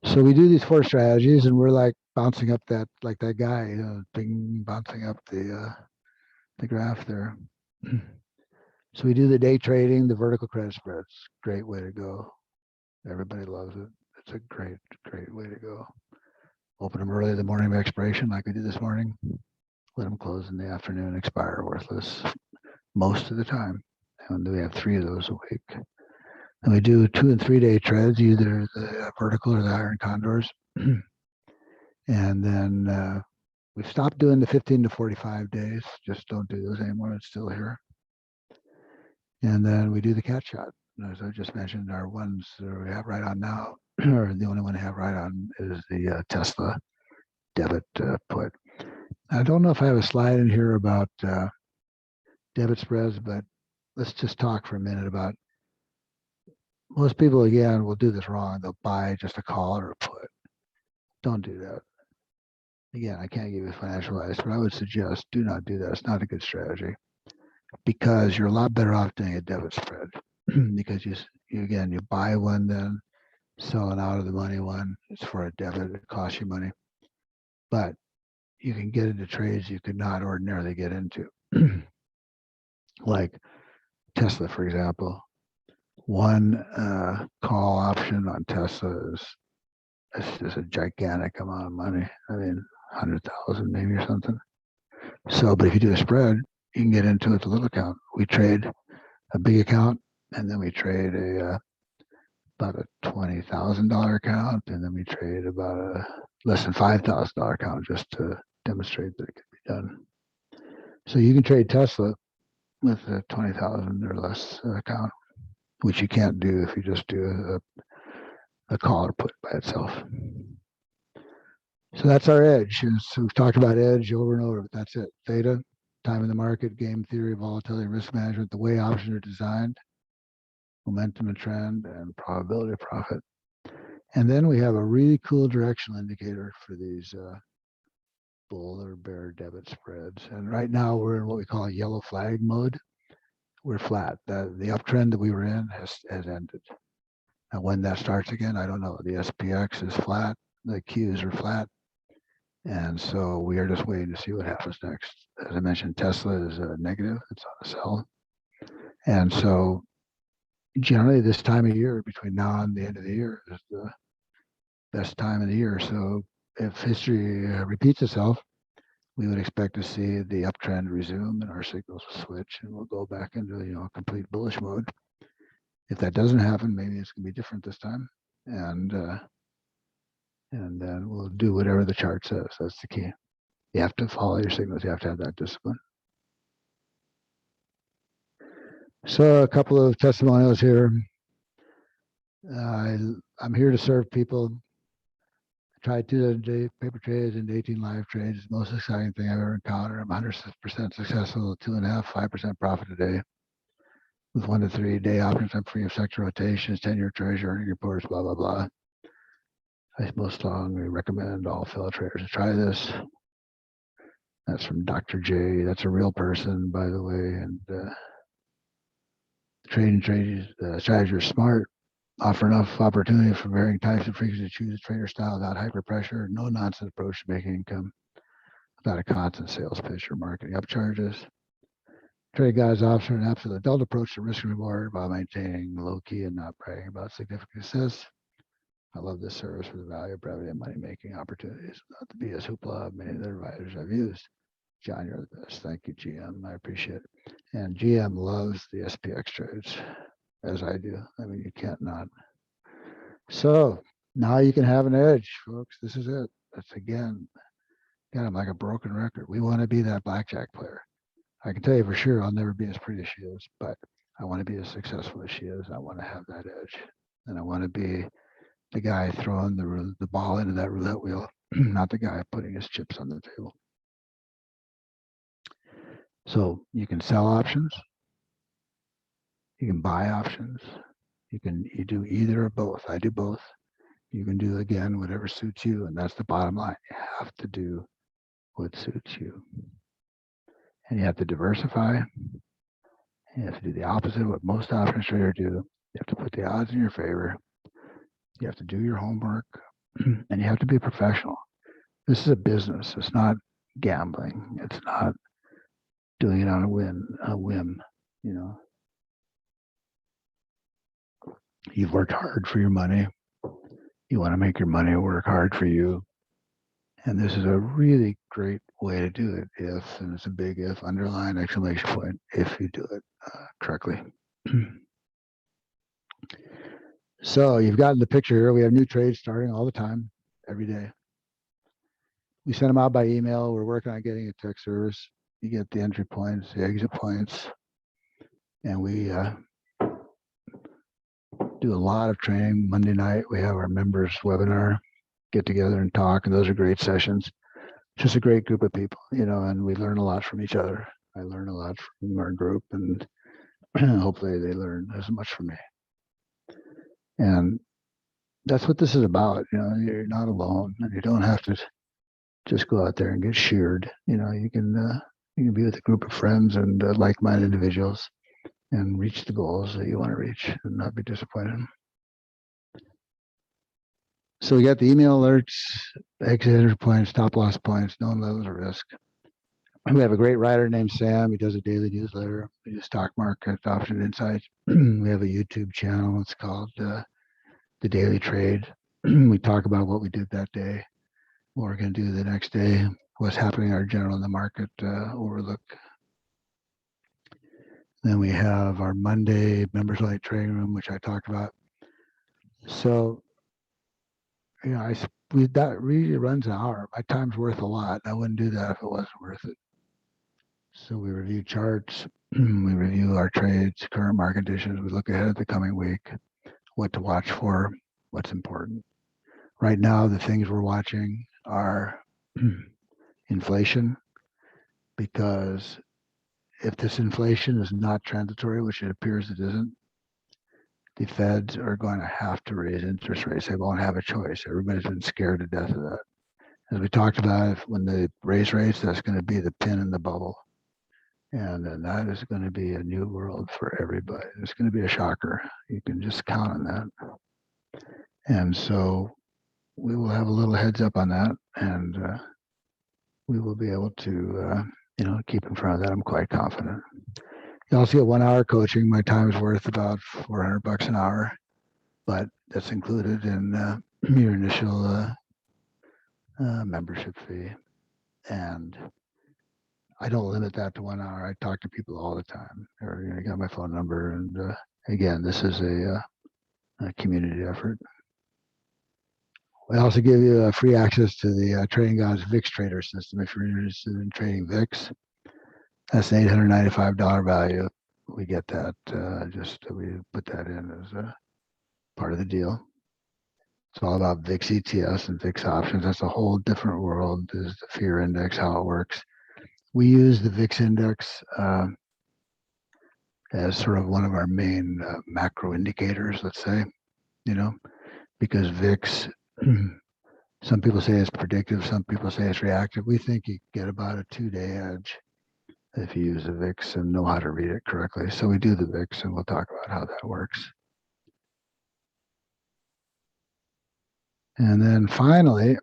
So we do these 4 strategies, and we're like bouncing up that, like that guy, bouncing up the graph there. So we do the day trading, the vertical credit spreads. Great way to go. Everybody loves it. It's a great, great way to go. Open them early the morning of expiration, like we did this morning. Let them close in the afternoon, expire worthless most of the time. And we have 3 of those a week. And we do 2 and 3 day trades, either the vertical or the iron condors. And then we've stopped doing the 15 to 45 days. Just don't do those anymore. It's still here. And then we do the cat shot. As I just mentioned, our ones that we have right on now, or the only one I have right on, is the Tesla debit put. I don't know if I have a slide in here about debit spreads, but let's just talk for a minute about, most people, again, will do this wrong. They'll buy just a call or a put. Don't do that. Again, I can't give you financial advice, but I would suggest do not do that. It's not a good strategy, because you're a lot better off doing a debit spread because you buy one, then sell an out of the money one. It's for a debit. It costs you money, but you can get into trades you could not ordinarily get into. Like Tesla, for example. One call option on Tesla is just a gigantic amount of money. I mean, 100,000 maybe or something. So, but if you do a spread, you can get into it with a little account. We trade a big account, and then we trade about a $20,000 account, and then we trade about a less than $5,000 account, just to demonstrate that it can be done. So you can trade Tesla with a 20,000 or less account, which you can't do if you just do a call or put by itself. So that's our edge. So we've talked about edge over and over, but that's it. Theta, time in the market, game theory, volatility, risk management, the way options are designed, momentum and trend, and probability of profit. And then we have a really cool directional indicator for these bull or bear debit spreads. And right now we're in what we call a yellow flag mode. We're flat. The uptrend that we were in has ended. And when that starts again, I don't know. The SPX is flat. The Qs are flat. And so we are just waiting to see what happens next. As I mentioned, Tesla is negative. It's on a sell. And so generally this time of year, between now and the end of the year, is the best time of the year. So if history repeats itself, we would expect to see the uptrend resume and our signals will switch, and we'll go back into a complete bullish mode. If that doesn't happen, maybe it's going to be different this time, and then we'll do whatever the chart says. That's the key. You have to follow your signals. You have to have that discipline. So a couple of testimonials here. I'm here to serve people. I tried 2 paper trades and 18 live trades. It's the most exciting thing I've ever encountered. I'm 100% successful, 2.5%, 5% profit a day. With 1 to 3 day options, I'm free of sector rotations, 10-year treasury, earning reports, blah, blah, blah. I most strongly recommend all fellow traders to try this. That's from Dr. J. That's a real person, by the way. And trading strategies are smart, offer enough opportunity for varying types of frequency to choose a trader style without hyper pressure, no nonsense approach to making income without a constant sales pitch or marketing upcharges. Trade guys offer an absolute adult approach to risk and reward while maintaining low key and not bragging about significant success. I love this service for the value, brevity, and money making opportunities, not the BS hoopla of many of the advisors I've used. John, you're the best. Thank you, GM. I appreciate it. And GM loves the SPX trades, as I do. I mean, you can't not. So now you can have an edge, folks. This is it. That's again, I'm like a broken record. We want to be that blackjack player. I can tell you for sure I'll never be as pretty as she is, but I want to be as successful as she is. I want to have that edge. And I want to be the guy throwing the ball into that roulette wheel, not the guy putting his chips on the table. So you can sell options. You can buy options. You do either or both. I do both. You can do, again, whatever suits you. And that's the bottom line. You have to do what suits you. And you have to diversify. You have to do the opposite of what most options traders do. You have to put the odds in your favor. You have to do your homework. And you have to be a professional. This is a business. It's not gambling. It's not doing it on a whim, you know. You've worked hard for your money. You want to make your money work hard for you. And this is a really great way to do it if, and it's a big if, underline, exclamation point, if you do it correctly. So you've gotten the picture here. We have new trades starting all the time, every day. We send them out by email. We're working on getting a text service. You get the entry points, the exit points, and we do a lot of training. Monday night, we have our members webinar, get together and talk, and those are great sessions. Just a great group of people, you know, and we learn a lot from each other. I learn a lot from our group, and hopefully they learn as much from me. And that's what this is about. You know, you're not alone, and you don't have to just go out there and get sheared. You know, you can be with a group of friends and like-minded individuals and reach the goals that you want to reach and not be disappointed. So we got the email alerts, exit entry points, stop loss points, known levels of risk. We have a great writer named Sam. He does a daily newsletter. We do stock market option insights. We have a YouTube channel. It's called The Daily Trade. We talk about what we did that day, what we're going to do the next day, what's happening in our general in the market overlook. Then we have our Monday members only trading room, which I talked about. So, you know, that really runs an hour. My time's worth a lot. I wouldn't do that if it wasn't worth it. So we review charts, we review our trades, current market conditions. We look ahead at the coming week, what to watch for, what's important. Right now, the things we're watching are inflation, because if this inflation is not transitory, which it appears it isn't, the Feds are going to have to raise interest rates. They won't have a choice. Everybody's been scared to death of that. As we talked about, when they raise rates, that's going to be the pin in the bubble. And then that is going to be a new world for everybody. It's going to be a shocker. You can just count on that. And so we will have a little heads up on that, and we will be able to, you know, keep in front of that. I'm quite confident. You also get 1 hour coaching. My time is worth about $400 an hour, but that's included in your initial membership fee. And I don't limit that to 1 hour. I talk to people all the time. I got my phone number. And again, this is a community effort. We also give you free access to the Trading Gods VIX Trader system if you're interested in trading VIX. That's an $895 value. We get that. We put that in as a part of the deal. It's all about VIX ETFs and VIX options. That's a whole different world. There's the fear index, how it works. We use the VIX index as sort of one of our main macro indicators, let's say, you know, because VIX Some people say it's predictive. Some people say it's reactive. We think you get about a 2-day edge if you use the VIX and know how to read it correctly. So we do the VIX, and we'll talk about how that works. And then finally,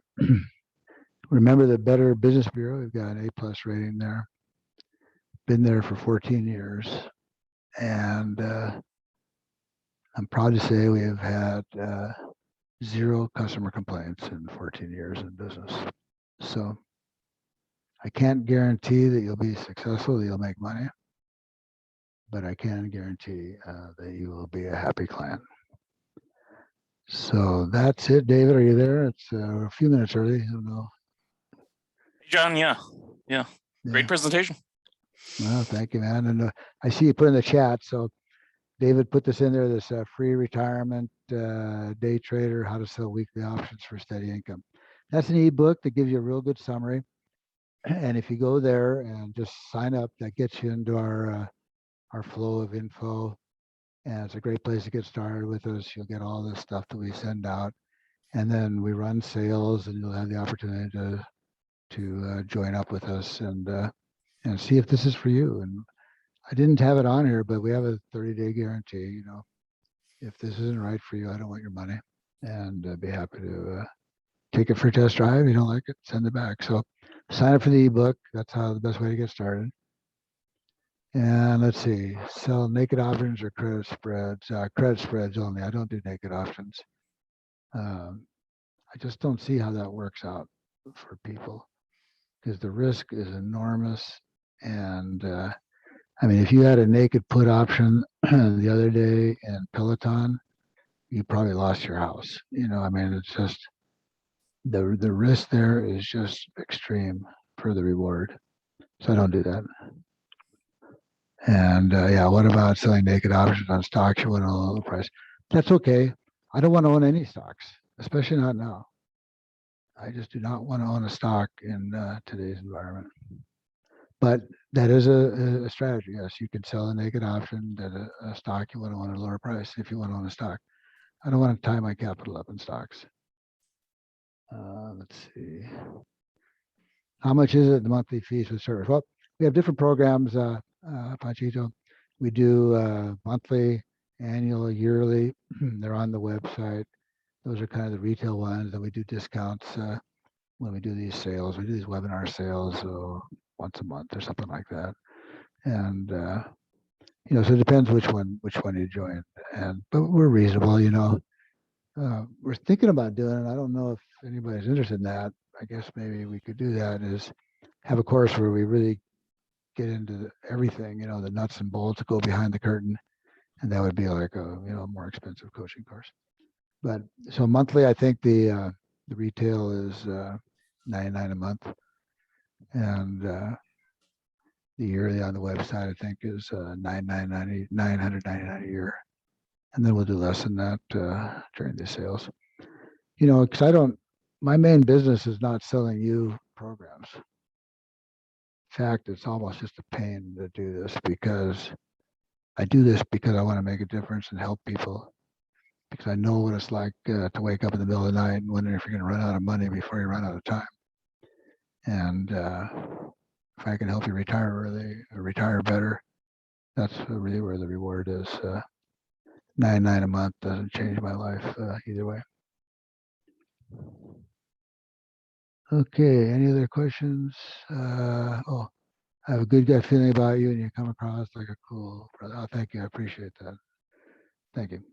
remember the Better Business Bureau. We've got an A+ rating there. Been there for 14 years. And I'm proud to say we have had 0 customer complaints in 14 years in business. So I can't guarantee that you'll be successful, that you'll make money, but I can guarantee that you will be a happy client. So that's it. David, are you there? It's a few minutes early. I don't know. Hey, John, yeah. Great presentation. Well, thank you, man. And I see you put in the chat. So David put this in there, this free retirement day trader, how to sell weekly options for steady income. That's an ebook that gives you a real good summary. And if you go there and just sign up, that gets you into our flow of info. And it's a great place to get started with us. You'll get all the stuff that we send out. And then we run sales, and you'll have the opportunity to join up with us and see if this is for you. And I didn't have it on here, but we have a 30-day guarantee. You know, if this isn't right for you, I don't want your money, and be happy to take it for a test drive. If you don't like it, send it back. So sign up for the ebook. That's how the best way to get started. And let's see, sell naked options or credit spreads. Credit spreads only. I don't do naked options. I just don't see how that works out for people because the risk is enormous. And I mean, if you had a naked put option the other day in Peloton, you probably lost your house. You know, I mean, it's just the risk there is just extreme for the reward. So I don't do that. And yeah, what about selling naked options on stocks you want to own a low price? That's okay. I don't want to own any stocks, especially not now. I just do not want to own a stock in today's environment. But that is a strategy. Yes, you can sell a naked option that a stock you want to own at a lower price if you want to own a stock. I don't want to tie my capital up in stocks. Let's see. How much is it, the monthly fees for service? Well, we have different programs, Panchito. We do monthly, annual, yearly. They're on the website. Those are kind of the retail ones. And we do discounts when we do these sales. We do these webinar sales once a month or something like that. And you know, so it depends which one you join. But we're reasonable, you know. We're thinking about doing it. I don't know if anybody's interested in that. I guess maybe we could do that, is have a course where we really get into everything, you know, the nuts and bolts, go behind the curtain. And that would be like a, you know, more expensive coaching course. But so monthly, I think the retail is $99 a month. And the yearly on the website, I think, is $999 a year. And then we'll do less than that during the sales. You know, because my main business is not selling you programs. In fact, it's almost just a pain to do this because I do this because I want to make a difference and help people. Because I know what it's like to wake up in the middle of the night and wonder if you're going to run out of money before you run out of time. And if I can help you retire early or retire better, that's really where the reward is. $99 a month doesn't change my life either way. Okay, any other questions? Oh, I have a good gut feeling about you, and you come across like a cool brother. Oh, thank you. I appreciate that. Thank you.